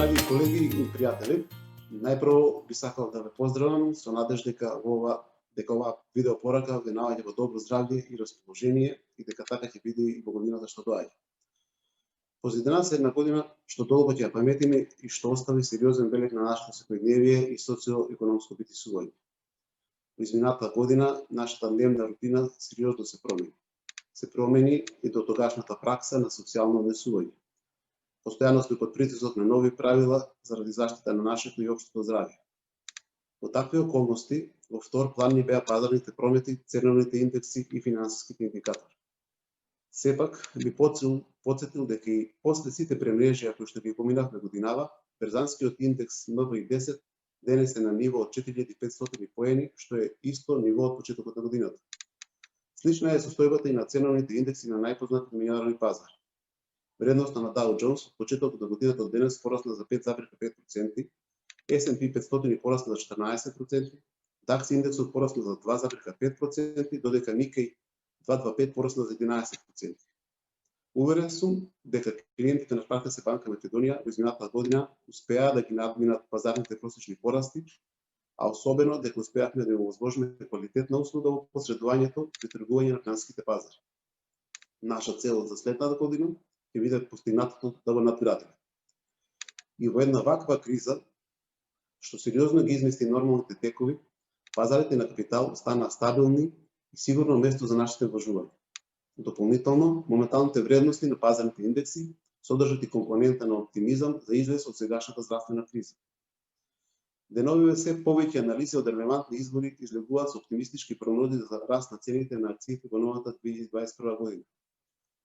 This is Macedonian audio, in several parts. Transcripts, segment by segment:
Драги колеги и пријатели, најпрво би сакал да ве поздравам со надежда дека оваа видео порака ве наоѓа во добро здравје и расположение и дека така ќе биде и во годината што доаѓа. Позидената една година што долго ќе ја паметиме и што остави сериозен белег на нашето секојдневие и социо-економско битисување. Во изминалата година нашата дневна рутина сериозно се промени. Се промени и до тогашната пракса на социјално однесување. Постојано сме под притисок на нови правила заради заштита на нашето и општото здравје. Во такви околности, во втор план ни беа пазарните промети, ценовните индекси и финансиските индикатори. Сепак би потсетил дека и после сите премрежија кои што ги поминавме годинава, берзанскиот индекс МВИ-10 денес е на ниво од 4500 поени, што е исто ниво од почетокот на годината. Слична е состојбата и на ценовните индекси на најпознатите меѓународни пазари. Вредноста на Dow Jones од почетокот на годината од денес порасна за 5,5%, S&P 500 порасна за 14%, DAX индексот порасна за 2,5%, додека Nikkei 225 порасна за 11%. Уверен сум дека клиентите на Шпарка банка Македонија во изминалата година успеа да ги надминат пазарните просечни порасти, а особено дека успеавме да им овозможиме квалитетна услуга во посредувањето при тргување на финансиските пазари. Наша цел за следната година ќе биде постигнатото да го надградиме. И во една ваква криза, што сериозно ги измести нормалните текови, пазарите на капитал станаа стабилни и сигурно место за нашите вложувања. Дополнително, моменталните вредности на пазарните индекси содржат и компонента на оптимизам за излез од сегашната здравствена криза. Деновиве се повеќе анализи од релевантни извори излегуваат со оптимистички прогнози за раст на цените на акциите во новата 2021 година.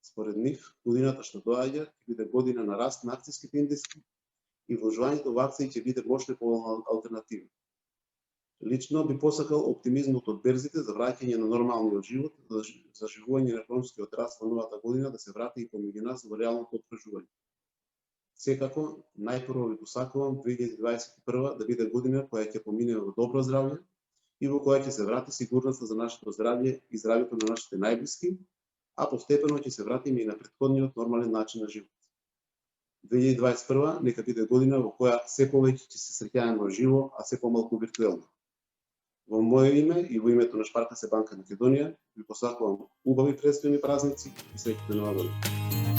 Според нив, годината што доаѓа ќе биде година на раст на акцијските индекси и вложувањето во акции ќе биде мощна поголема алтернатива. Лично би посакал оптимизмот од берзите за враќање на нормалниот живот, за заживување на економскиот раст во новата година да се врати и помеѓу нас во реалното отпрежување. Секако, најпрво ви посакувам 2021 да биде година која ќе помине во добро здравје и во која ќе се врати сигурноста за нашето здравје и здравјето на нашите најблиски, а постепено ќе се вратиме и на претходниот нормален начин на живот. 2021 нека биде година во која се повеќе ќе се среќаваме во живо, а се помалку виртуелно. Во моје име и во името на Шпарка банка Македонија ви посакувам убави предстојни празници и среќна нова година.